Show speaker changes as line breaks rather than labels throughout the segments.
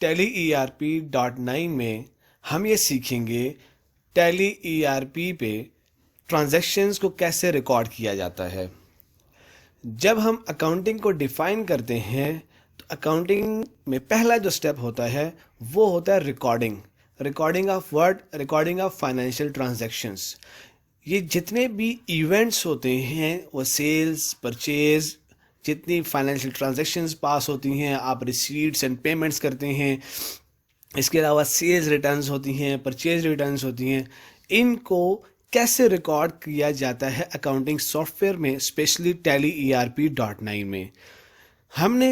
Tally ERP.9 में हम ये सीखेंगे टैली ERP पे ट्रांजैक्शंस को कैसे रिकॉर्ड किया जाता है। जब हम अकाउंटिंग को डिफाइन करते हैं तो अकाउंटिंग में पहला जो स्टेप होता है वो होता है recording of word, recording of financial transactions. ये जितने भी इवेंट्स होते हैं वो सेल्स, परचेज, जितनी फाइनेंशियल ट्रांजैक्शंस पास होती हैं, आप रिसीट्स एंड पेमेंट्स करते हैं, इसके अलावा सेल्स रिटर्न्स होती हैं, परचेज रिटर्न्स होती हैं, इनको कैसे रिकॉर्ड किया जाता है अकाउंटिंग सॉफ्टवेयर में, स्पेशली टैली ERP.9 में। हमने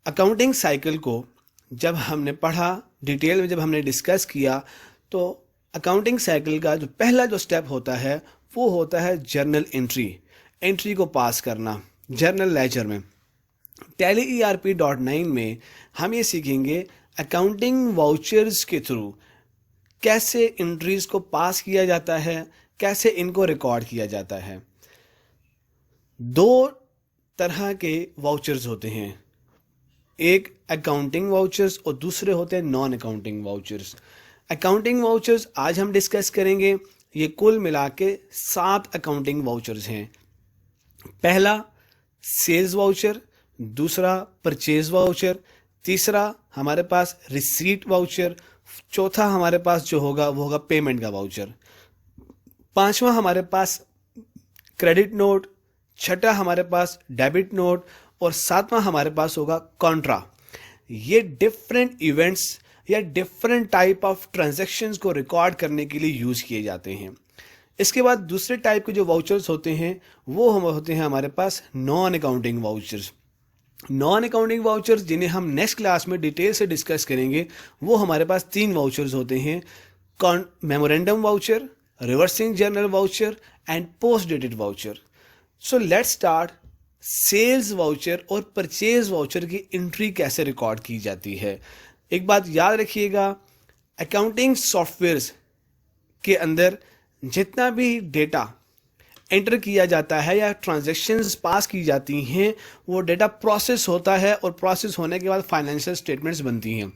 अकाउंटिंग साइकिल को जब हमने पढ़ा, डिटेल में जब हमने डिस्कस किया, तो अकाउंटिंग साइकिल का जो पहला जो स्टेप होता है वो होता है जर्नल एंट्री को पास करना जर्नल लेजर में। टैली ERP.9 में हम ये सीखेंगे अकाउंटिंग वाउचर्स के थ्रू कैसे एंट्रीज को पास किया जाता है, कैसे इनको रिकॉर्ड किया जाता है। दो तरह के वाउचर्स होते हैं, एक अकाउंटिंग वाउचर्स और दूसरे होते हैं non accounting vouchers. Accounting vouchers आज हम डिस्कस करेंगे। ये कुल मिला के 7 अकाउंटिंग वाउचर्स हैं। पहला सेल्स वाउचर, दूसरा परचेज वाउचर, तीसरा हमारे पास रिसीट वाउचर, चौथा हमारे पास जो होगा वो होगा पेमेंट का वाउचर, पांचवा हमारे पास क्रेडिट नोट, छठा हमारे पास डेबिट नोट और सातवां हमारे पास होगा कॉन्ट्रा। ये डिफरेंट इवेंट्स या डिफरेंट टाइप ऑफ ट्रांजैक्शंस को रिकॉर्ड करने के लिए यूज किए जाते हैं। इसके बाद दूसरे टाइप के जो वाउचर्स होते हैं वो हम होते हैं हमारे पास non accounting vouchers. Non accounting vouchers जिन्हें हम नेक्स्ट क्लास में डिटेल से डिस्कस करेंगे, वो हमारे पास 3 वाउचर्स होते हैं, memorandum voucher, reversing journal voucher and post dated voucher. So let's start. Sales voucher और परचेज वाउचर की एंट्री कैसे रिकॉर्ड की जाती है। एक बात याद रखिएगा, अकाउंटिंग सॉफ्टवेयर्स के अंदर जितना भी डेटा एंटर किया जाता है या ट्रांजैक्शंस पास की जाती हैं, वो डेटा प्रोसेस होता है और प्रोसेस होने के बाद फाइनेंशियल स्टेटमेंट्स बनती हैं।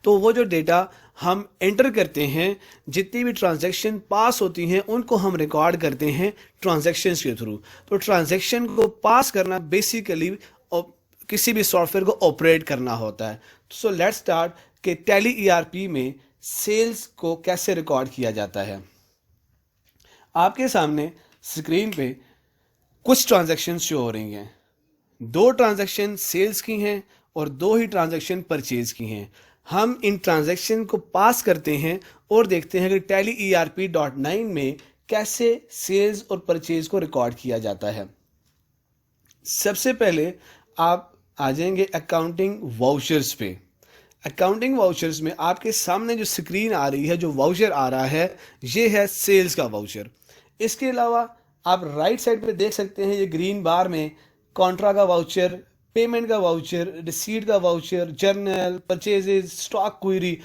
तो वो जो डेटा हम एंटर करते हैं, जितनी भी ट्रांजैक्शन पास होती हैं उनको हम रिकॉर्ड करते हैं ट्रांजैक्शंस के थ्रू। तो ट्रांजैक्शन को पास करना बेसिकली किसी भी सॉफ्टवेयर को ऑपरेट करना होता है। सो लेट्स स्टार्ट कि टैली ERP में सेल्स को कैसे रिकॉर्ड किया जाता है। आपके सामने स्क्रीन पे कुछ ट्रांजैक्शन शो हो रही हैं। 2 ट्रांजैक्शन सेल्स की हैं और 2 ही ट्रांजैक्शन परचेज की हैं। हम इन ट्रांजैक्शन को पास करते हैं और देखते हैं कि टैली ERP.9 में कैसे सेल्स और परचेज को रिकॉर्ड किया जाता है। सबसे पहले आप आ जाएंगे अकाउंटिंग वाउचर्स पे। अकाउंटिंग वाउचर्स में आपके सामने जो स्क्रीन आ रही है, जो वाउचर आ रहा है, ये है सेल्स का वाउचर। इसके अलावा आप राइट साइड पे देख सकते हैं, ये ग्रीन बार में कॉन्ट्रा का वाउचर, पेमेंट का वाउचर, रिसीट का voucher, journal, purchases, stock query,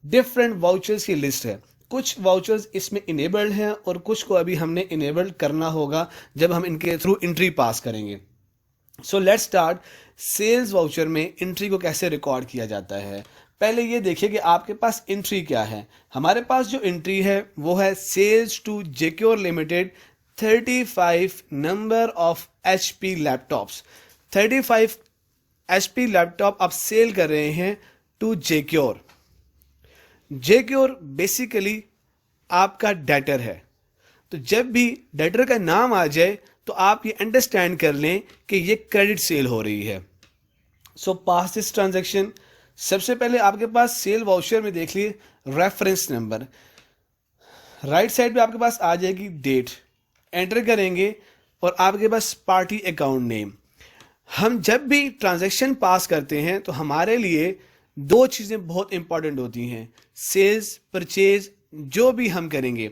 different vouchers की लिस्ट है। कुछ वाउचर्स इसमें इनेबल्ड हैं और कुछ को अभी हमने इनेबल्ड करना होगा जब हम इनके थ्रू एंट्री पास करेंगे। So let's start. Sales voucher में एंट्री को कैसे रिकॉर्ड किया जाता है। पहले ये देखिए कि आपके पास एंट्री क्या है। हमारे पास जो एंट्री है वो है सेल्स टू जेक्योर limited 35 number of HP laptops. 35 HP laptop आप सेल कर रहे हैं टू जेक्योर। जेक्योर बेसिकली आपका डेटर है। तो जब भी डेटर का नाम आ जाए तो आप ये अंडरस्टैंड कर लें कि ये क्रेडिट सेल हो रही है। सो पास दिस ट्रांजैक्शन। सबसे पहले आपके पास सेल वाउचर में देख लिए रेफरेंस नंबर, राइट साइड पे आपके पास आ जाएगी डेट, एंटर करेंगे और आपके पास पार्टी अकाउंट नेम। हम जब भी ट्रांजैक्शन पास करते हैं तो हमारे लिए 2 चीज़ें बहुत इंपॉर्टेंट होती हैं। सेल्स, परचेज जो भी हम करेंगे,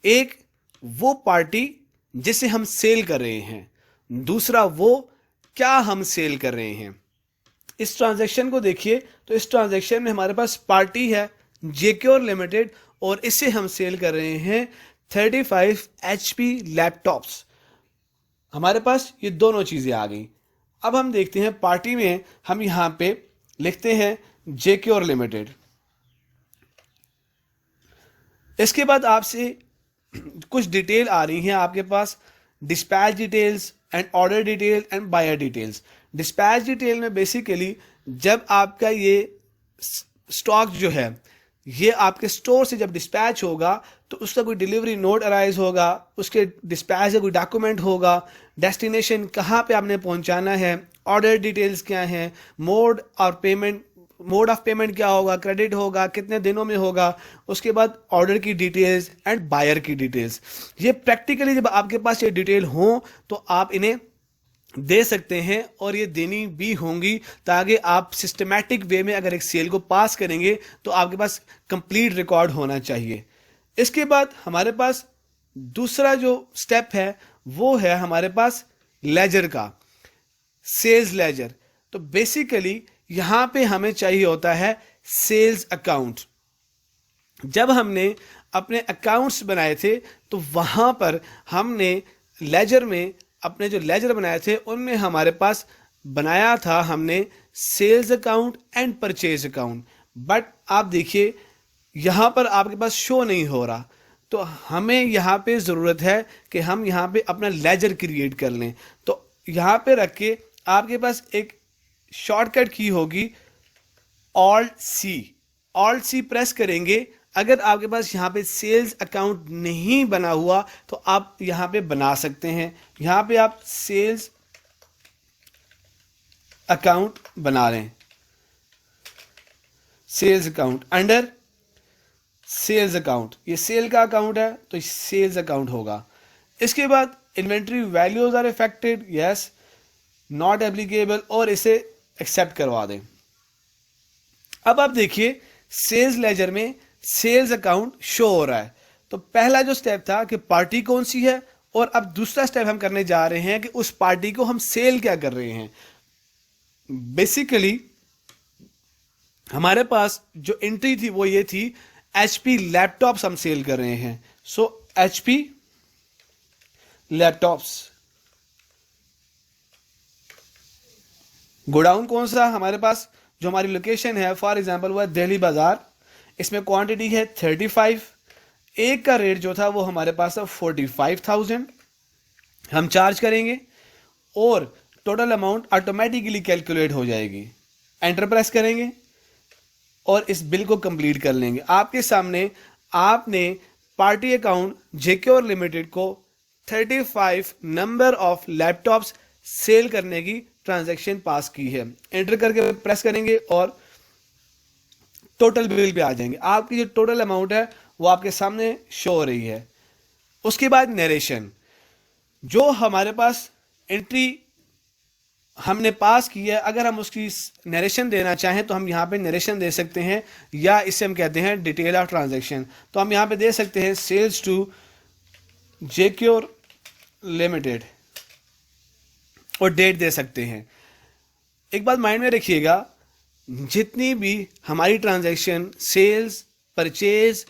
एक वो पार्टी जिसे हम सेल कर रहे हैं, दूसरा वो क्या हम सेल कर रहे हैं। इस ट्रांजैक्शन को देखिए तो इस ट्रांजैक्शन में हमारे पास पार्टी है जेक्योर लिमिटेड और इसे हम सेल कर रहे हैं 35 HP लैपटॉप्स। हमारे पास ये दोनों चीज़ें आ गई। अब हम देखते हैं पार्टी में हम यहाँ पे लिखते हैं जेक्योर लिमिटेड। इसके बाद आपसे कुछ डिटेल आ रही हैं आपके पास, dispatch details and order detail and buyer details. Dispatch detail में बेसिकली जब आपका ये स्टॉक जो है ये आपके स्टोर से जब डिस्पैच होगा तो उसका कोई डिलीवरी नोट अराइज होगा, उसके डिस्पैच का कोई डॉक्यूमेंट होगा, डेस्टिनेशन कहाँ पे आपने पहुंचाना है, ऑर्डर डिटेल्स क्या हैं, मोड ऑफ पेमेंट क्या होगा, क्रेडिट होगा, कितने दिनों में होगा, उसके बाद ऑर्डर की डिटेल्स एंड बायर की डिटेल्स। ये प्रैक्टिकली जब आपके पास ये डिटेल हो तो आप इन्हें दे सकते हैं और ये देनी भी होंगी, ताकि आप सिस्टमैटिक वे में अगर एक सेल को पास करेंगे तो आपके पास कंप्लीट रिकॉर्ड होना चाहिए। इसके बाद हमारे पास दूसरा जो स्टेप है वो है हमारे पास लेजर का, सेल्स लेजर। तो बेसिकली यहां पे हमें चाहिए होता है सेल्स अकाउंट। जब हमने अपने अकाउंट्स बनाए थे तो वहां पर हमने लेजर में अपने जो लेजर बनाए थे उनमें हमारे पास बनाया था हमने sales account and purchase account. But आप देखिए यहां पर आपके पास शो नहीं हो रहा, तो हमें यहां पे ज़रूरत है कि हम यहां पे अपना लेजर क्रिएट कर लें। तो यहां पे रख के आपके पास एक शॉर्टकट की होगी ऑल्ट सी प्रेस करेंगे। अगर आपके पास यहाँ पे सेल्स अकाउंट नहीं बना हुआ तो आप यहाँ पे बना सकते हैं। यहाँ पे आप सेल्स अकाउंट बना लें, sales account under sales account, ये सेल का अकाउंट है तो सेल्स अकाउंट होगा। इसके बाद inventory values are affected, yes, not applicable, और इसे एक्सेप्ट करवा दें। अब आप देखिए सेल्स लेजर में सेल्स अकाउंट शो हो रहा है। तो पहला जो स्टेप था कि पार्टी कौन सी है, और अब दूसरा स्टेप हम करने जा रहे हैं कि उस पार्टी को हम सेल क्या कर रहे हैं। बेसिकली हमारे पास जो एंट्री थी वो ये थी HP लैपटॉप्स हम सेल कर रहे हैं। सो HP लैपटॉप्स, गोडाउन कौन सा हमारे पास, जो हमारी लोकेशन है फॉर एग्जांपल वो है दिल्ली बाजार, इसमें क्वांटिटी है 35, एक का रेट जो था वो हमारे पास था 45,000 हम चार्ज करेंगे, और टोटल अमाउंट ऑटोमेटिकली कैलकुलेट हो जाएगी। एंटर प्रेस करेंगे और इस बिल को कंप्लीट कर लेंगे। आपके सामने आपने पार्टी अकाउंट जेक्योर लिमिटेड को 35 नंबर ऑफ लैपटॉप्स सेल करने की ट्रांजैक्शन पास की है। एंटर करके प्रेस करेंगे और टोटल बिल पे आ जाएंगे। आपकी जो टोटल अमाउंट है वो आपके सामने शो हो रही है। उसके बाद नरेशन, जो हमारे पास एंट्री हमने पास की है, अगर हम उसकी नरेशन देना चाहें तो हम यहाँ पे नरेशन दे सकते हैं, या इसे हम कहते हैं डिटेल ऑफ ट्रांजैक्शन। तो हम यहाँ पे दे सकते हैं सेल्स टू जेक्योर लिमिटेड और डेट दे सकते हैं। एक बात माइंड में रखिएगा, जितनी भी हमारी ट्रांजैक्शन सेल्स, परचेज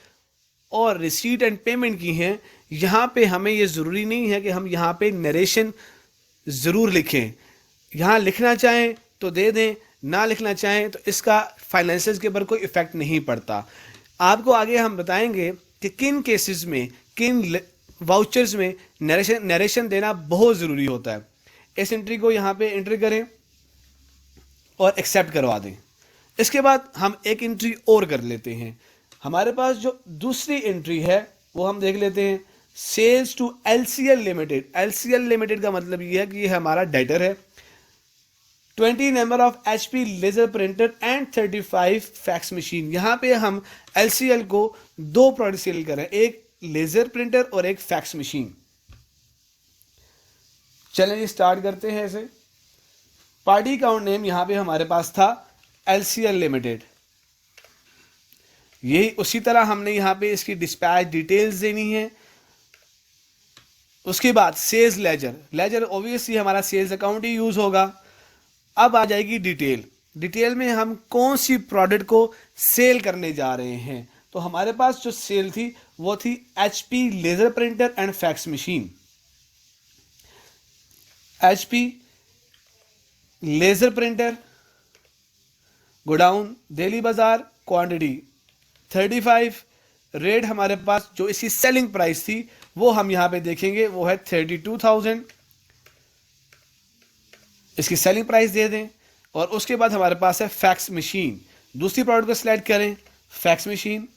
और रिसीट एंड पेमेंट की हैं, यहाँ पे हमें ये ज़रूरी नहीं है कि हम यहाँ पे नरेशन ज़रूर लिखें। यहाँ लिखना चाहें तो दे दें, ना लिखना चाहें तो इसका फाइनेंशियल्स के ऊपर कोई इफेक्ट नहीं पड़ता। आपको आगे हम बताएंगे कि किन केसेस में, किन वाउचर्स में नरेशन देना बहुत ज़रूरी होता है। इस एंट्री को यहाँ पे एंटर करें और एक्सेप्ट करवा दें। इसके बाद हम एक एंट्री और कर लेते हैं। हमारे पास जो दूसरी एंट्री है वो हम देख लेते हैं, sales to LCL limited. LCL limited का मतलब ये है कि ये हमारा डेटर है। 20 number of HP laser printer and 35 fax machine. यहाँ पे हम LCL को दो प्रोडक्ट सेल कर रहे हैं, एक लेजर प्रिंटर और एक फैक्स मशीन। चलिए स्टार्ट करते हैं। ऐसे पार्टी अकाउंट नेम यहाँ पे हमारे पास था LCL लिमिटेड। यही उसी तरह हमने यहाँ पे इसकी डिस्पैच डिटेल्स देनी है। उसके बाद सेल्स लेजर, लेजर ऑब्वियसली हमारा सेल्स अकाउंट ही यूज होगा। अब आ जाएगी डिटेल। डिटेल में हम कौन सी प्रोडक्ट को सेल करने जा रहे हैं। तो हमारे पास जो सेल थी वो थी HP laser printer and fax machine. HP laser printer godown Delhi बाजार, क्वांटिटी 35, रेट हमारे पास जो इसकी सेलिंग प्राइस थी वो हम यहां पे देखेंगे, वो है 32,000, इसकी सेलिंग प्राइस दे दें। और उसके बाद हमारे पास है फैक्स मशीन, दूसरी प्रोडक्ट को सिलेक्ट करें, fax machine,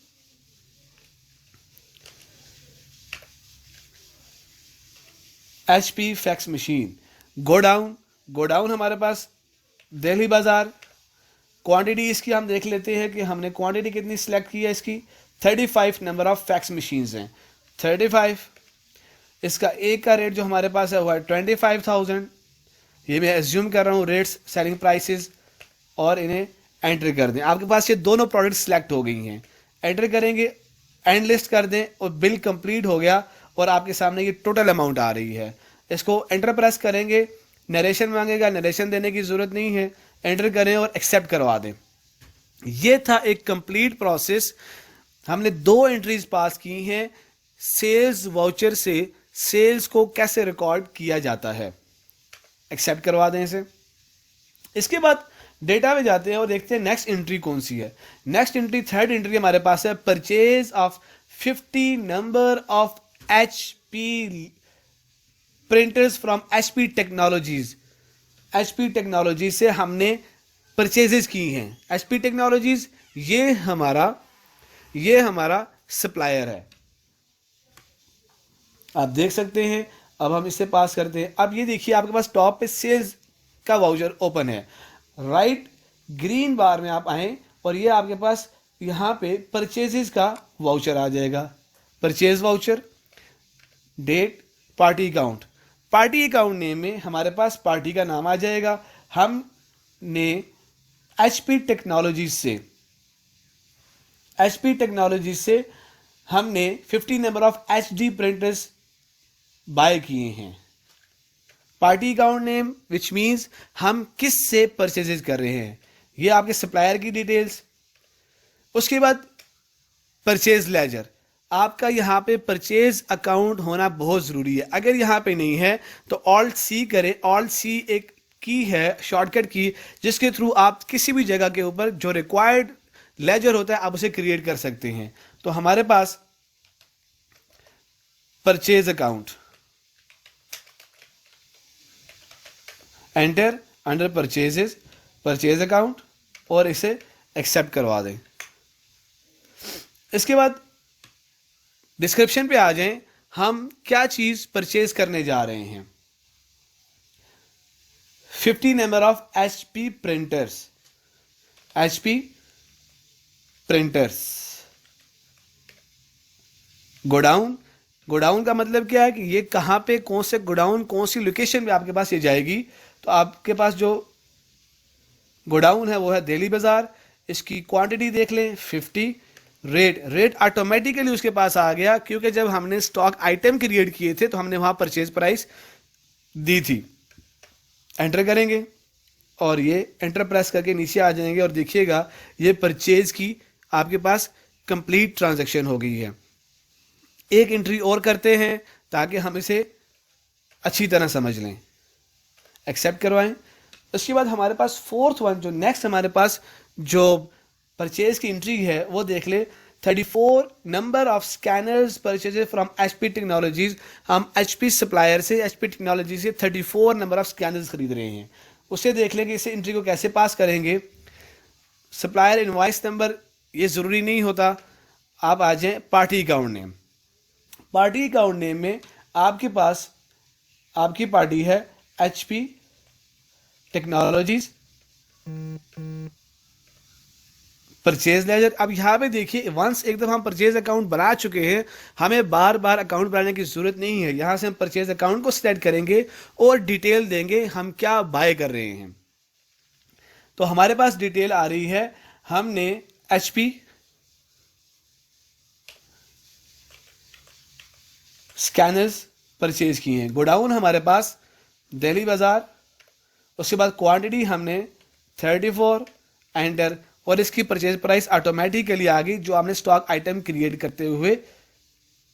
HP fax machine, godown, godown हमारे पास दिल्ली बाजार, क्वांटिटी इसकी हम देख लेते हैं कि हमने क्वांटिटी कितनी सिलेक्ट की है इसकी, 35 नंबर ऑफ फैक्स मशीन्स हैं, 35। इसका एक का रेट जो हमारे पास है वो है 25,000, ये मैं एज्यूम कर रहा हूँ रेट्स, सेलिंग प्राइसेस, और इन्हें एंटर कर दें। आपके पास ये दोनों प्रोडक्ट सिलेक्ट हो गई हैं, एंटर करेंगे, एंड लिस्ट कर दें और बिल कंप्लीट हो गया और आपके सामने ये टोटल अमाउंट आ रही है। इसको एंटर प्रेस करेंगे, नरेशन मांगेगा, नरेशन देने की ज़रूरत नहीं है, एंटर करें और एक्सेप्ट करवा दें। ये था एक कंप्लीट प्रोसेस। हमने 2 एंट्रीज पास की हैं, सेल्स वाउचर से सेल्स को कैसे रिकॉर्ड किया जाता है। एक्सेप्ट करवा दें इसे। इसके बाद डेटा में जाते हैं और देखते हैं नेक्स्ट एंट्री कौन सी है। नेक्स्ट एंट्री, थर्ड एंट्री हमारे पास है, purchase of 50 number of HP printers from HP technologies. HP technology से हमने परचेजेस की हैं। HP टेक्नोलॉजीज ये हमारा सप्लायर है, आप देख सकते हैं। अब हम इसे पास करते हैं। अब ये देखिए आपके पास टॉप पे सेल्स का वाउचर ओपन है, राइट ग्रीन बार में आप आए और ये आपके पास यहाँ पे परचेजेस का वाउचर आ जाएगा, purchase voucher, date, party account. Party account name में हमारे पास पार्टी का नाम आ जाएगा। हमने HP टेक्नोलॉजीज से हमने 50 number of HD printers buy किए हैं। Party account name which means हम किस से परचेजेस कर रहे हैं, ये आपके सप्लायर की डिटेल्स। उसके बाद परचेज लेजर, आपका यहाँ पे परचेज अकाउंट होना बहुत ज़रूरी है। अगर यहाँ पे नहीं है तो ऑल्ट C करें। ऑल्ट C एक की है, शॉर्टकट की, जिसके थ्रू आप किसी भी जगह के ऊपर जो रिक्वायर्ड लेजर होता है आप उसे क्रिएट कर सकते हैं। तो हमारे पास purchase account, enter under purchases, purchase account, और इसे एक्सेप्ट करवा दें। इसके बाद डिस्क्रिप्शन पे आ जाएं, हम क्या चीज परचेज करने जा रहे हैं। 50 number of HP printers, HP printers, godown. Godown का मतलब क्या है कि ये कहां पे, कौन से गोडाउन, कौन सी लोकेशन पे आपके पास ये जाएगी। तो आपके पास जो गोडाउन है वो है दिल्ली बाजार। इसकी क्वांटिटी देख लें 50, रेट ऑटोमेटिकली उसके पास आ गया क्योंकि जब हमने स्टॉक आइटम क्रिएट किए थे तो हमने वहां परचेज प्राइस दी थी। एंटर करेंगे और ये एंटर प्रेस करके नीचे आ जाएंगे और देखिएगा ये परचेज की आपके पास कंप्लीट ट्रांजैक्शन हो गई है। एक एंट्री और करते हैं ताकि हम इसे अच्छी तरह समझ लें, एक्सेप्ट करवाएं। उसके बाद हमारे पास फोर्थ वन, जो नेक्स्ट हमारे पास जो परचेज की एंट्री है वो देख ले, 34 number of scanners purchases from HP technologies. हम HP सप्लायर से, HP टेक्नोलॉजी से 34 नंबर ऑफ स्कैनर्स खरीद रहे हैं। उसे देख लें कि इस एंट्री को कैसे पास करेंगे। सप्लायर इनवॉइस नंबर ये ज़रूरी नहीं होता, आप आ जाएं party account name. Party account name में आपके पास आपकी पार्टी है HP टेक्नोलॉजीज, परचेज लेजर। अब यहाँ पे देखिए वंस एक दफा हम परचेज अकाउंट बना चुके हैं, हमें बार बार अकाउंट बनाने की जरूरत नहीं है। यहाँ से हम परचेज अकाउंट को सिलेक्ट करेंगे और डिटेल देंगे हम क्या बाय कर रहे हैं। तो हमारे पास डिटेल आ रही है, हमने HP स्कैनर्स परचेज किए हैं। गोडाउन हमारे पास दिल्ली बाजार। उसके बाद क्वांटिटी हमने 34, एंटर, और इसकी परचेज प्राइस ऑटोमेटिकली आ गई जो हमने स्टॉक आइटम क्रिएट करते हुए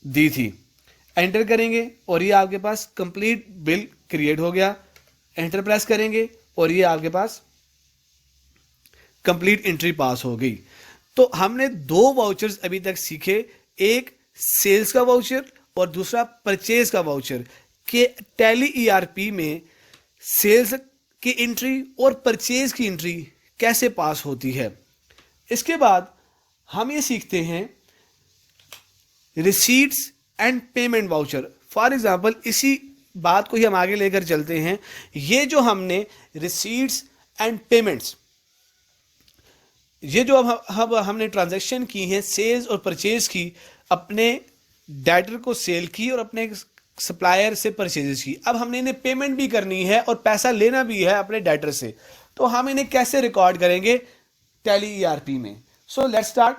दी थी। एंटर करेंगे और ये आपके पास कंप्लीट बिल क्रिएट हो गया। एंटर प्रेस करेंगे और ये आपके पास कंप्लीट एंट्री पास हो गई। तो हमने दो वाउचर्स अभी तक सीखे, एक सेल्स का वाउचर और दूसरा परचेज का वाउचर, कि टैली ईआरपी में सेल्स की एंट्री और परचेज की एंट्री कैसे पास होती है। इसके बाद हम ये सीखते हैं receipts and payment voucher. For example इसी बात को ही हम आगे लेकर चलते हैं। ये जो हमने रिसीट्स एंड पेमेंट्स, ये जो अब हमने ट्रांजैक्शन की हैं सेल्स और परचेज की, अपने डेटर को सेल की और अपने सप्लायर से परचेज की। अब हमने इन्हें पेमेंट भी करनी है और पैसा लेना भी है अपने डेटर से, तो हम इन्हें कैसे रिकॉर्ड करेंगे टैली ईआरपी में। सो लेट्स स्टार्ट।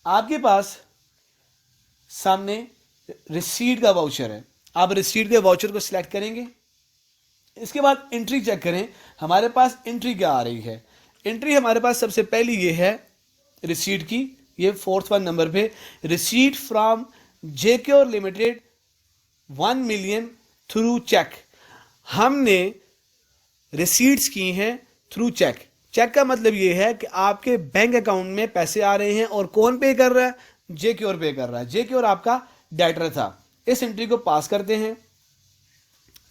आपके पास सामने रिसीट का वाउचर है, आप रिसीट के वाउचर को सिलेक्ट करेंगे। इसके बाद एंट्री चेक करें, हमारे पास एंट्री क्या आ रही है। एंट्री हमारे पास सबसे पहली ये है रिसीट की, ये 4th वन नंबर पे, रिसीट फ्रॉम जेक्योर लिमिटेड 1 मिलियन थ्रू चेक। हमने रिसीट्स की हैं थ्रू चेक। चेक का मतलब ये है कि आपके बैंक अकाउंट में पैसे आ रहे हैं और कौन पे कर रहा है, जेक्योर पे कर रहा है। जेक्योर आपका डेटर था। इस एंट्री को पास करते हैं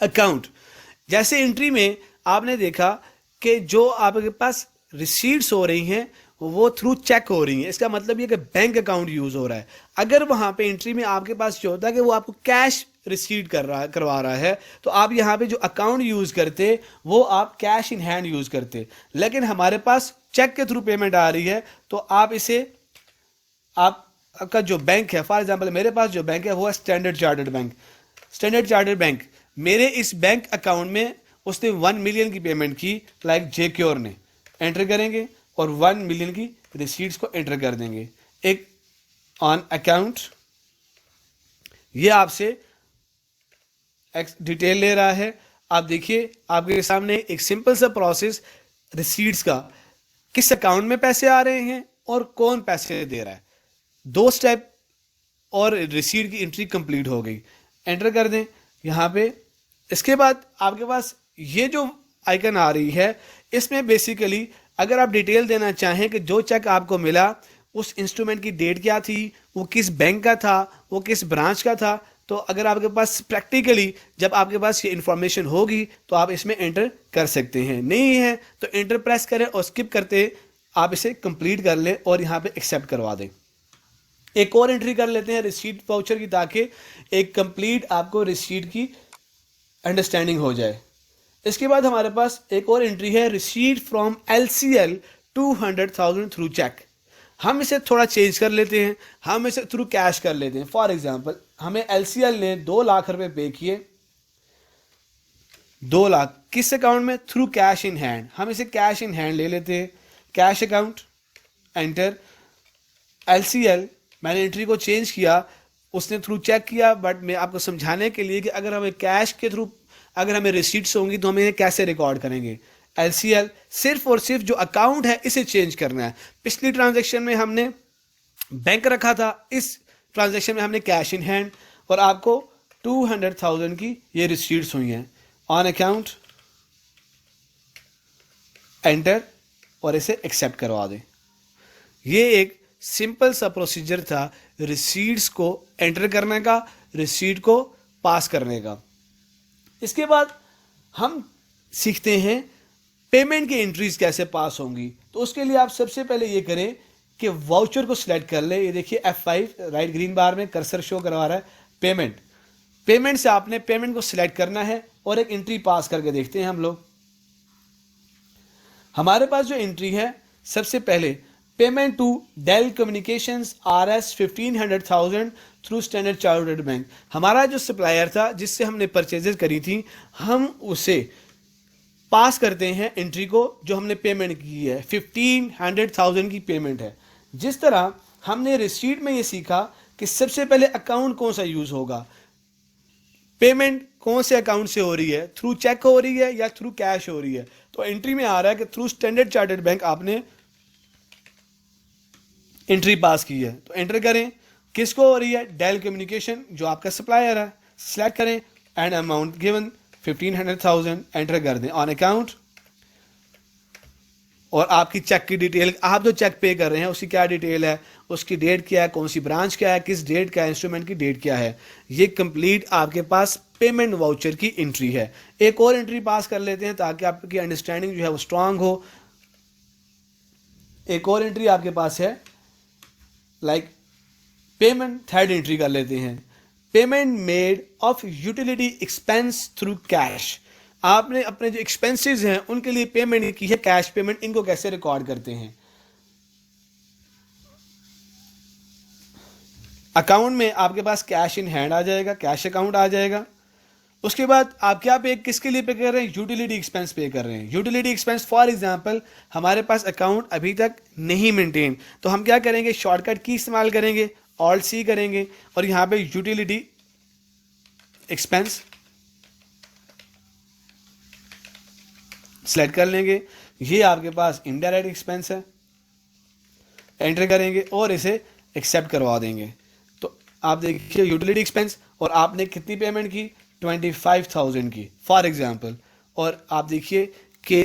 अकाउंट। जैसे एंट्री में आपने देखा कि जो आपके पास रिसीट्स हो रही हैं वो थ्रू चेक हो रही हैं, इसका मतलब ये कि बैंक अकाउंट यूज हो रहा है। अगर वहां पे एंट्री में आपके पास जो होता है कि वो आपको कैश रिसीट करवा रहा है, तो आप यहाँ पे जो अकाउंट यूज करते वो आप कैश इन हैंड यूज करते। लेकिन हमारे पास चेक के थ्रू पेमेंट आ रही है, तो आप इसे आपका जो बैंक है, फॉर एग्जांपल मेरे पास जो बैंक है वो है standard chartered bank. Standard chartered bank मेरे इस बैंक अकाउंट में उसने 1 मिलियन की पेमेंट की, लाइक जेक्योर ने। एंटर करेंगे और 1 मिलियन की रिसीट्स को एंटर कर देंगे। एक ऑन अकाउंट, ये आपसे डिटेल ले रहा है। आप देखिए आपके सामने एक सिंपल सा प्रोसेस रिसीट्स का, किस अकाउंट में पैसे आ रहे हैं और कौन पैसे दे रहा है, 2 स्टेप और रिसीट की एंट्री कंप्लीट हो गई। एंटर कर दें यहाँ पे। इसके बाद आपके पास ये जो आइकन आ रही है, इसमें बेसिकली अगर आप डिटेल देना चाहें कि जो चेक आपको मिला उस इंस्ट्रूमेंट की डेट क्या थी, वो किस बैंक का था, वो किस ब्रांच का था, तो अगर आपके पास प्रैक्टिकली जब आपके पास ये इंफॉर्मेशन होगी तो आप इसमें एंटर कर सकते हैं। नहीं है तो एंटर प्रेस करें और स्किप करते आप इसे कंप्लीट कर लें और यहाँ पे एक्सेप्ट करवा दें। एक और एंट्री कर लेते हैं रिसीट वाउचर की, ताकि एक कंप्लीट आपको रिसीट की अंडरस्टैंडिंग हो जाए। इसके बाद हमारे पास एक और एंट्री है receipt from LCL 200,000 through cheque. हम इसे थोड़ा चेंज कर लेते हैं, हम इसे थ्रू कैश कर लेते हैं। फॉर एग्जांपल हमें LCL ने 2 लाख रुपए पे किए, 2 लाख किस अकाउंट में, थ्रू कैश इन हैंड। हम इसे कैश इन हैंड ले लेते हैं, कैश अकाउंट, एंटर। LCL मैंने एंट्री को चेंज किया, उसने थ्रू चेक किया, बट मैं आपको समझाने के लिए कि अगर हमें कैश के थ्रू अगर हमें रिसीट्स होंगी तो हमें इन्हें कैसे रिकॉर्ड करेंगे। LCL सिर्फ और सिर्फ जो अकाउंट है इसे चेंज करना है। पिछली ट्रांजैक्शन में हमने बैंक रखा था, इस ट्रांजैक्शन में हमने कैश इन हैंड, और आपको 200,000 की ये रिसीट्स हुई हैं। ऑन अकाउंट, एंटर और इसे एक्सेप्ट करवा दें। ये एक सिंपल सा प्रोसीजर था रिसीट्स को एंटर करने का, रिसीट को पास करने का। इसके बाद हम सीखते हैं पेमेंट की एंट्रीज कैसे पास होंगी। तो उसके लिए आप सबसे पहले ये करें कि वाउचर को सिलेक्ट कर ले। ये देखिए F5 राइट ग्रीन बार में कर्सर शो करवा रहा है पेमेंट। पेमेंट से आपने पेमेंट को सिलेक्ट करना है और एक एंट्री पास करके देखते हैं हम लोग। हमारे पास जो एंट्री है, सबसे पहले payment to Dell communications RS 1500,000 through standard chartered bank. हमारा जो सप्लायर था जिससे हमने परचेजेस करी थी, हम उसे पास करते हैं एंट्री को जो हमने पेमेंट की है, 1500,000 की पेमेंट है। जिस तरह हमने रिसीट में ये सीखा कि सबसे पहले अकाउंट कौन सा यूज होगा, पेमेंट कौन से अकाउंट से हो रही है, थ्रू चेक हो रही है या थ्रू कैश हो रही है। तो एंट्री में आ रहा है कि थ्रू स्टैंडर्ड चार्टर्ड बैंक आपने एंट्री पास की है। तो एंटर करें, किसको हो रही है, डेल कम्युनिकेशन जो आपका सप्लायर है। सिलेक्ट करें एंड अमाउंट गिवन 1500,000, एंटर कर दें। ऑन अकाउंट, और आपकी चेक की डिटेल, आप जो चेक पे कर रहे हैं उसकी क्या डिटेल है, उसकी डेट क्या है, कौन सी ब्रांच क्या है, किस डेट का इंस्ट्रूमेंट की डेट क्या है। ये कंप्लीट आपके पास पेमेंट वाउचर की एंट्री है। एक और एंट्री पास कर लेते हैं ताकि आपकी अंडरस्टैंडिंग जो है वो स्ट्रांग हो। एक और एंट्री आपके पास है लाइक पेमेंट, थर्ड एंट्री कर लेते हैं, payment made of utility expense through cash. आपने अपने जो एक्सपेंसेस हैं उनके लिए पेमेंट की है, कैश पेमेंट। इनको कैसे रिकॉर्ड करते हैं, अकाउंट में आपके पास कैश इन हैंड आ जाएगा, कैश अकाउंट आ जाएगा। उसके बाद आप क्या पे, किसके लिए पे कर रहे हैं, यूटिलिटी एक्सपेंस पे कर रहे हैं। यूटिलिटी एक्सपेंस फॉर एग्जांपल हमारे पास अकाउंट अभी तक नहीं मेंटेन, तो हम क्या करेंगे, शॉर्टकट की इस्तेमाल करेंगे, ऑल्ट सी करेंगे और यहाँ पे यूटिलिटी एक्सपेंस सेलेक्ट कर लेंगे। ये आपके पास इनडायरेक्ट एक्सपेंस है, एंटर करेंगे और इसे एक्सेप्ट करवा देंगे। तो आप देखिए यूटिलिटी एक्सपेंस, और आपने कितनी पेमेंट की, 25,000 की फॉर एग्जांपल। और आप देखिए कि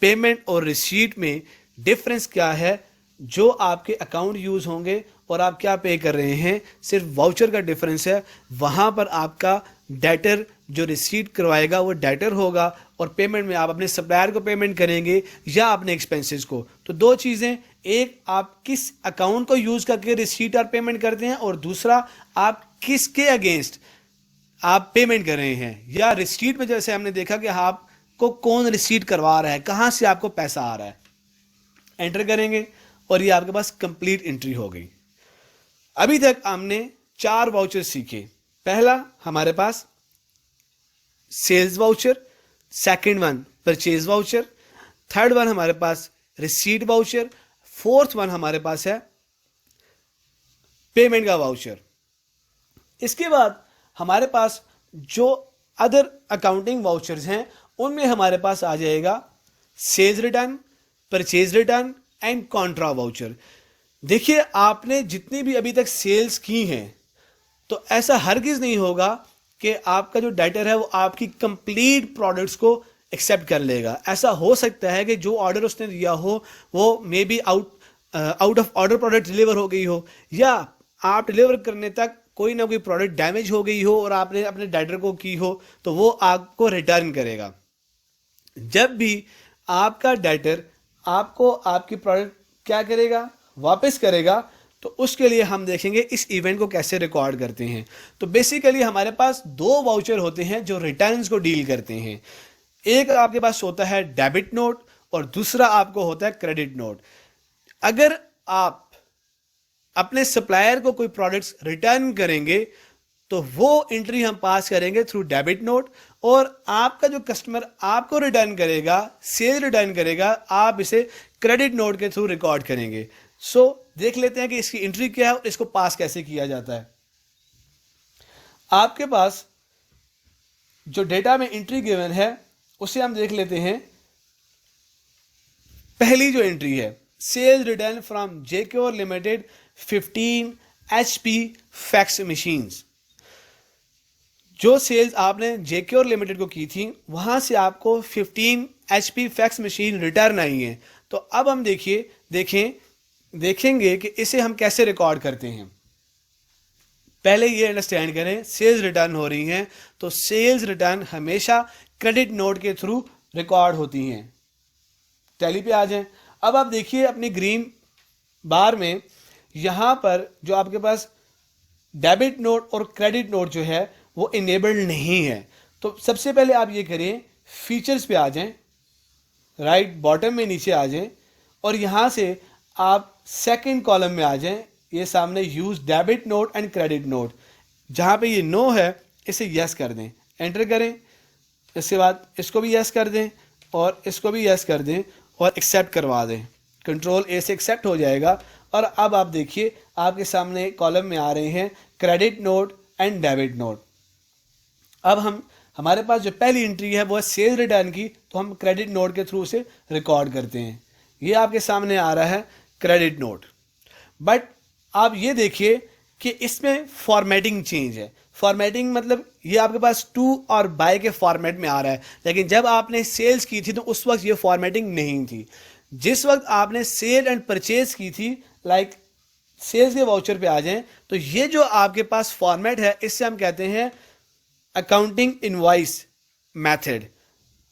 पेमेंट और रिसीट में डिफरेंस क्या है, जो आपके अकाउंट यूज होंगे और आप क्या पे कर रहे हैं, सिर्फ वाउचर का डिफरेंस है। वहां पर आपका डेटर जो रिसीट करवाएगा वो डेटर होगा, और पेमेंट में आप अपने सप्लायर को पेमेंट करेंगे या अपने एक्सपेंसेस को। तो दो चीजें, एक आप किस अकाउंट को यूज करके रिसीट और पेमेंट करते हैं, और दूसरा आप किसके अगेंस्ट आप पेमेंट कर रहे हैं। या रिसीट में जैसे हमने देखा कि आपको कौन रिसीट करवा रहा है, कहां से आपको पैसा आ रहा है, एंटर करेंगे और ये आपके पास कंप्लीट एंट्री हो गई। अभी तक हमने 4 वाउचर सीखे। पहला हमारे पास sales voucher, second one purchase voucher, third one हमारे पास रिसीट वाउचर, फोर्थ वन हमारे पास है पेमेंट का वाउचर। इसके बाद हमारे पास जो अदर अकाउंटिंग वाउचर्स हैं उनमें हमारे पास आ जाएगा sales return, purchase return and contra voucher. देखिए आपने जितनी भी अभी तक सेल्स की हैं, तो ऐसा हरगिज नहीं होगा कि आपका जो डेटर है वो आपकी कंप्लीट प्रोडक्ट्स को एक्सेप्ट कर लेगा। ऐसा हो सकता है कि जो ऑर्डर उसने दिया हो वो may be out of order product deliver हो गई हो, या आप डिलीवर करने तक कोई ना कोई प्रोडक्ट डैमेज हो गई हो और आपने अपने डेटर को की हो, तो वो आपको रिटर्न करेगा। जब भी आपका डेटर आपको आपकी प्रोडक्ट क्या करेगा, वापस करेगा, तो उसके लिए हम देखेंगे इस इवेंट को कैसे रिकॉर्ड करते हैं। तो बेसिकली हमारे पास 2 वाउचर होते हैं जो रिटर्न्स को डील करते हैं। एक आपके पास होता है डेबिट नोट और दूसरा आपको होता है क्रेडिट नोट। अगर आप अपने सप्लायर को कोई प्रोडक्ट्स रिटर्न करेंगे तो वो एंट्री हम पास करेंगे थ्रू डेबिट नोट, और आपका जो कस्टमर आपको रिटर्न करेगा, सेल रिटर्न करेगा, आप इसे क्रेडिट नोट के थ्रू रिकॉर्ड करेंगे। सो देख लेते हैं कि इसकी एंट्री क्या है और इसको पास कैसे किया जाता है। आपके पास जो डेटा में एंट्री गिवन है उसे हम देख लेते हैं। पहली जो एंट्री है, सेल्स रिटर्न फ्रॉम जेक्योर लिमिटेड 15 HP फैक्स मशीन्स। जो सेल्स आपने जेक्योर लिमिटेड को की थी वहां से आपको 15 HP फैक्स मशीन रिटर्न आई है। तो अब हम देखेंगे कि इसे हम कैसे रिकॉर्ड करते हैं। पहले ये अंडरस्टैंड करें, सेल्स रिटर्न हो रही हैं तो सेल्स रिटर्न हमेशा क्रेडिट नोट के थ्रू रिकॉर्ड होती हैं। टैली पे आ जाएं। अब आप देखिए अपनी ग्रीन बार में यहां पर जो आपके पास डेबिट नोट और क्रेडिट नोट जो है वो इनेबल्ड नहीं है। तो सबसे पहले आप ये करें, फीचर्स पे आ जाएं, राइट बॉटम में नीचे आ जाएं और यहां से आप सेकंड कॉलम में आ जाएं। ये सामने use debit note and credit note, जहां पे ये नो है इसे यस कर दें, एंटर करें। इसके बाद इसको भी यस कर दें और इसको भी यस कर दें और एक्सेप्ट करवा दें। कंट्रोल ए से एक्सेप्ट हो जाएगा। और अब आप देखिए आपके सामने कॉलम में आ रहे हैं credit note and debit note. अब हमारे पास जो पहली एंट्री है वो है सेल रिटर्न की, तो हम क्रेडिट नोट के थ्रू से रिकॉर्ड करते हैं। ये आपके सामने आ रहा है क्रेडिट नोट, बट आप ये देखिए कि इसमें फॉर्मेटिंग चेंज है। फॉर्मेटिंग मतलब ये आपके पास टू और बाय के फॉर्मेट में आ रहा है, लेकिन जब आपने सेल्स की थी तो उस वक्त ये फॉर्मेटिंग नहीं थी। जिस वक्त आपने सेल एंड परचेज की थी, लाइक सेल्स के वाउचर पे आ जाएं, तो ये जो आपके पास फॉर्मेट है इससे हम कहते हैं अकाउंटिंग इनवॉइस मेथड।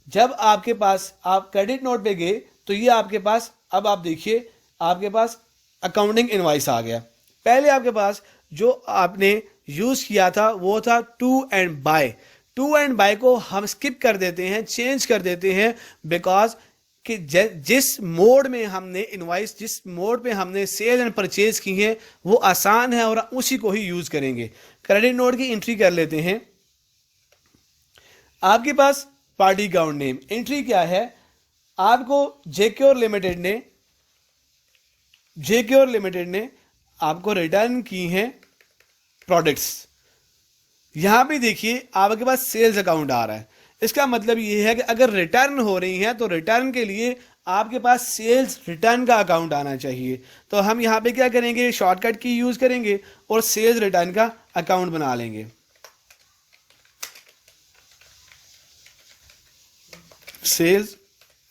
जब आपके पास आप क्रेडिट नोट पे गए तो ये आपके पास, अब आप देखिए आपके पास अकाउंटिंग इनवॉइस आ गया। पहले आपके पास जो आपने यूज किया था वो था to and by. To and by को हम स्किप कर देते हैं, चेंज कर देते हैं, बिकॉज कि जिस मोड में हमने इनवॉइस, जिस मोड पे हमने सेल एंड परचेज की है वो आसान है और उसी को ही यूज करेंगे। क्रेडिट नोट की एंट्री कर लेते हैं। आपके पास पार्टी अकाउंट नेम एंट्री क्या है, आपको जेक्योर लिमिटेड ने आपको रिटर्न की हैं प्रोडक्ट्स। यहां पे देखिए आपके पास सेल्स अकाउंट आ रहा है। इसका मतलब ये है कि अगर रिटर्न हो रही है तो रिटर्न के लिए आपके पास सेल्स रिटर्न का अकाउंट आना चाहिए। तो हम यहां पे क्या करेंगे, शॉर्टकट की यूज करेंगे और सेल्स रिटर्न का अकाउंट बना लेंगे। सेल्स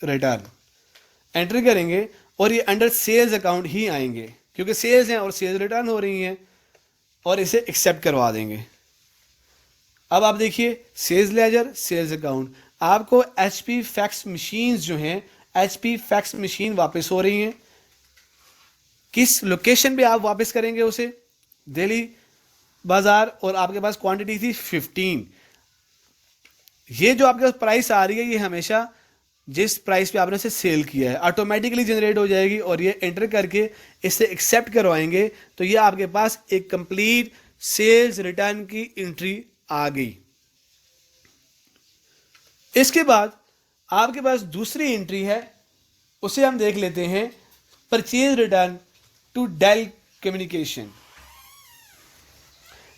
रिटर्न एंट्री करेंगे और ये अंडर सेल्स अकाउंट ही आएंगे क्योंकि सेल्स हैं और सेल्स रिटर्न हो रही हैं, और इसे एक्सेप्ट करवा देंगे। अब आप देखिए सेल्स लेजर, सेल्स अकाउंट, आपको एचपी फैक्स मशीन जो हैं, एचपी फैक्स मशीन वापस हो रही हैं। किस लोकेशन पे आप वापस करेंगे उसे, दिल्ली बाजार, और आपके पास क्वांटिटी थी 15। ये जो आपके पास प्राइस आ रही है ये हमेशा जिस प्राइस पे आपने इसे सेल किया है ऑटोमेटिकली जनरेट हो जाएगी, और ये एंटर करके इसे एक्सेप्ट करवाएंगे तो ये आपके पास एक कंप्लीट सेल्स रिटर्न की एंट्री आ गई। इसके बाद आपके पास दूसरी एंट्री है, उसे हम देख लेते हैं, purchase return to Dell communication.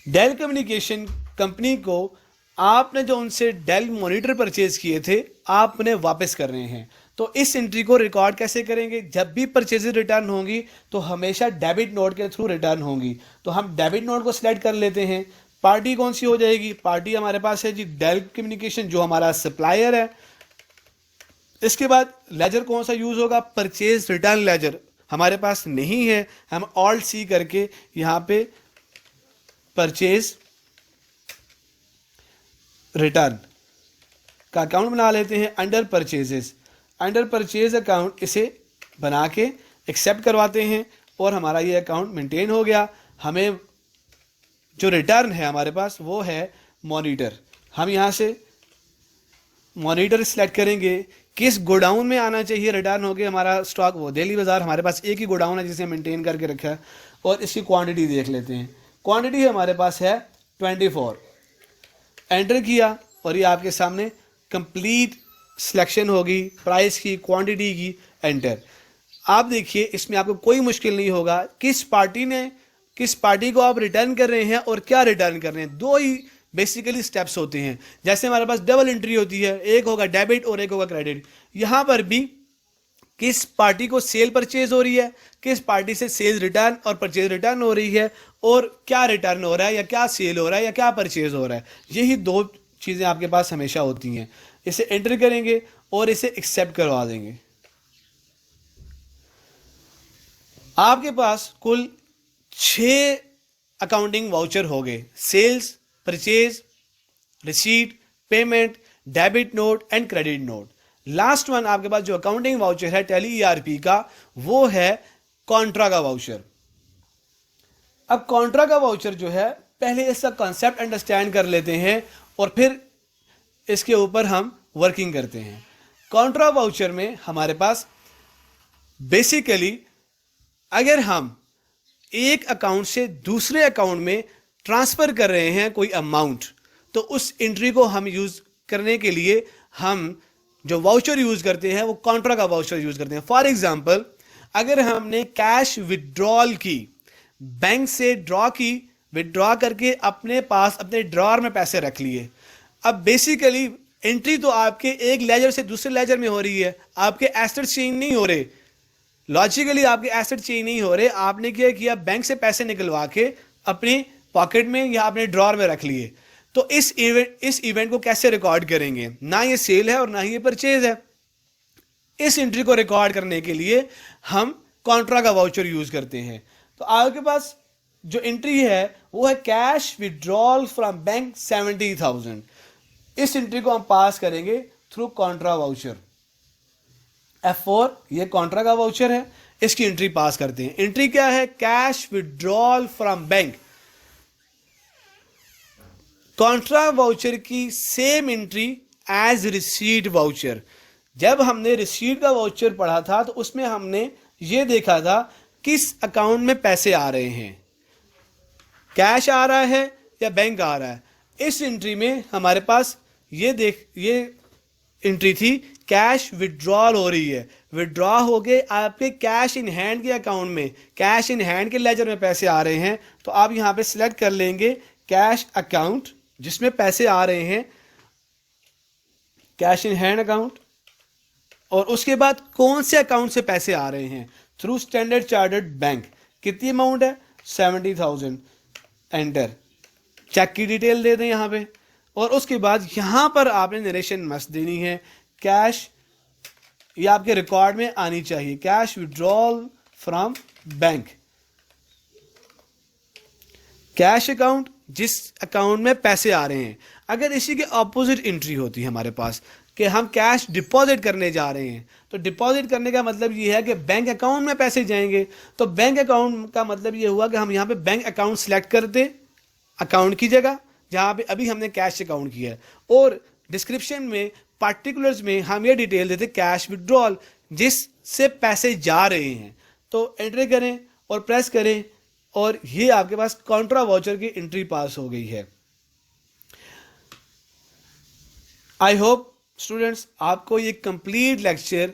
Dell communication company को आपने जो उनसे डेल मॉनिटर परचेज किए थे आप उन्हें वापस कर रहे हैं। तो इस एंट्री को रिकॉर्ड कैसे करेंगे, जब भी परचेजेस रिटर्न होंगी तो हमेशा डेबिट नोट के थ्रू रिटर्न होंगी। तो हम डेबिट नोट को सिलेक्ट कर लेते हैं। पार्टी कौन सी हो जाएगी, पार्टी हमारे पास है जी डेल कम्युनिकेशन जो हमारा सप्लायर है। इसके बाद लेजर कौन सा यूज होगा, परचेज रिटर्न लेजर हमारे पास नहीं है, हम ऑल्ट सी करके यहां पे परचेज रिटर्न का अकाउंट बना लेते हैं under purchases. Under purchase account इसे बना के एक्सेप्ट करवाते हैं और हमारा ये अकाउंट मेंटेन हो गया। हमें जो रिटर्न है हमारे पास वो है मॉनिटर। हम यहाँ से मॉनिटर सिलेक्ट करेंगे, किस गोडाउन में आना चाहिए रिटर्न होके हमारा स्टॉक, वो दिल्ली बाजार हमारे पास एक ही गोडाउन है जिसे मेंटेन करके रखा है। और इसकी क्वांटिटी देख लेते हैं, क्वांटिटी हमारे पास है 24। एंटर किया और ये आपके सामने कंप्लीट सिलेक्शन होगी प्राइस की, क्वांटिटी की, एंटर। आप देखिए इसमें आपको कोई मुश्किल नहीं होगा किस पार्टी को आप रिटर्न कर रहे हैं और क्या रिटर्न कर रहे हैं। दो ही बेसिकली स्टेप्स होते हैं। जैसे हमारे पास डबल एंट्री होती है, एक होगा डेबिट और एक होगा क्रेडिट। यहां पर भी किस पार्टी को सेल परचेज हो रही है, किस पार्टी से सेल रिटर्न और परचेज रिटर्न हो रही है, और क्या रिटर्न हो रहा है या क्या सेल हो रहा है या क्या परचेज हो रहा है। यही दो चीजें आपके पास हमेशा होती हैं। इसे एंटर करेंगे और इसे एक्सेप्ट करवा देंगे। आपके पास कुल 6 अकाउंटिंग वाउचर हो गए, sales, purchase, receipt, payment, debit note and credit note. Last one आपके पास जो अकाउंटिंग वाउचर है टैली ईआरपी का वो है कॉन्ट्रा का वाउचर। अब कॉन्ट्रा का वाउचर जो है पहले इसका कॉन्सेप्ट अंडरस्टैंड कर लेते हैं और फिर इसके ऊपर हम वर्किंग करते हैं। कॉन्ट्रा वाउचर में हमारे पास बेसिकली अगर हम एक अकाउंट से दूसरे अकाउंट में ट्रांसफर कर रहे हैं कोई अमाउंट, तो उस एंट्री को हम यूज करने के लिए हम जो वाउचर यूज करते हैं वो कॉन्ट्रा का वाउचर यूज करते हैं। फॉर एग्जांपल अगर हमने कैश विड्रॉल की, बैंक से विड्रॉ करके अपने पास अपने ड्रॉर में पैसे रख लिए, अब बेसिकली एंट्री तो आपके एक लेजर से दूसरे लेजर में हो रही है, आपके एसेट चेंज नहीं हो रहे, लॉजिकली आपके एसेट चेंज नहीं हो रहे। आपने क्या किया, बैंक से पैसे निकलवा के अपने पॉकेट में या अपने ड्रॉर में रख लिए। तो इस इवेंट को कैसे रिकॉर्ड करेंगे? ना ये सेल है और ना ही ये परचेज है। इस एंट्री को रिकॉर्ड करने के लिए हम कॉन्ट्रा का वाउचर यूज करते हैं। तो आपके पास जो एंट्री है वो है कैश विड्रॉल फ्रॉम बैंक 70,000। इस एंट्री को हम पास करेंगे थ्रू कॉन्ट्रा वाउचर। F4 ये कॉन्ट्रा का वाउचर है, इसकी एंट्री पास करते हैं। एंट्री क्या है? Cash withdrawal from bank. Contra voucher की same entry as receipt voucher. जब हमने रिसीट का वाउचर पढ़ा था तो उसमें हमने ये देखा था किस अकाउंट में पैसे आ रहे हैं, कैश आ रहा है या बैंक आ रहा है। इस एंट्री में हमारे पास ये एंट्री थी कैश विड्रॉल हो रही है। विड्रॉ हो गए आपके कैश इन हैंड के अकाउंट में, कैश इन हैंड के लेजर में पैसे आ रहे हैं। तो आप यहां पे सिलेक्ट कर लेंगे कैश अकाउंट जिसमें पैसे आ रहे हैं, कैश इन हैंड अकाउंट। और उसके बाद कौन से अकाउंट से पैसे आ रहे हैं? Through standard chartered bank. कितनी अमाउंट है? 70,000। एंटर। चेक की डिटेल दे दें यहां पे। और उसके बाद यहां पर आपने नरेशन मस्ट देनी है। कैश, ये आपके रिकॉर्ड में आनी चाहिए, cash withdrawal from bank. Cash account जिस अकाउंट में पैसे आ रहे हैं। अगर इसी के ऑपोजिट एंट्री होती है हमारे पास कि हम कैश डिपॉजिट करने जा रहे हैं, तो डिपॉजिट करने का मतलब ये है कि बैंक अकाउंट में पैसे जाएंगे। तो बैंक अकाउंट का मतलब ये हुआ कि हम यहाँ पे बैंक अकाउंट सेलेक्ट करते अकाउंट की जगह, जहाँ पे अभी हमने कैश अकाउंट किया है। और डिस्क्रिप्शन में पार्टिकुलर्स में हम ये डिटेल देते कैश विड्रॉल जिससे पैसे जा रहे हैं। तो एंट्री करें और प्रेस करें और ये आपके पास कॉन्ट्रा वाउचर की एंट्री पास हो गई है। आई होप स्टूडेंट्स आपको ये कंप्लीट लेक्चर,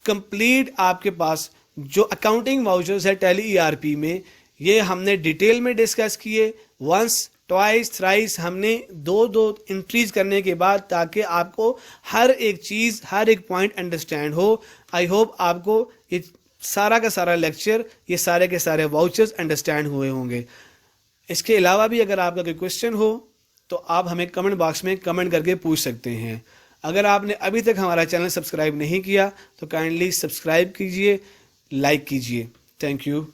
कंप्लीट आपके पास जो अकाउंटिंग वाउचर्स है टैली ईआरपी में, ये हमने डिटेल में डिस्कस किए। वंस, ट्वाइस, थ्राइस हमने दो एंट्रीज करने के बाद, ताकि आपको हर एक चीज़, हर एक पॉइंट अंडरस्टैंड हो। आई होप आपको ये सारा का सारा लेक्चर, ये सारे के सारे वाउचर्स अंडरस्टैंड हुए होंगे। इसके अलावा भी अगर आपका कोई क्वेश्चन हो तो आप हमें कमेंट बॉक्स में कमेंट करके पूछ सकते हैं। अगर आपने अभी तक हमारा चैनल सब्सक्राइब नहीं किया तो काइंडली सब्सक्राइब कीजिए, लाइक कीजिए। Thank you.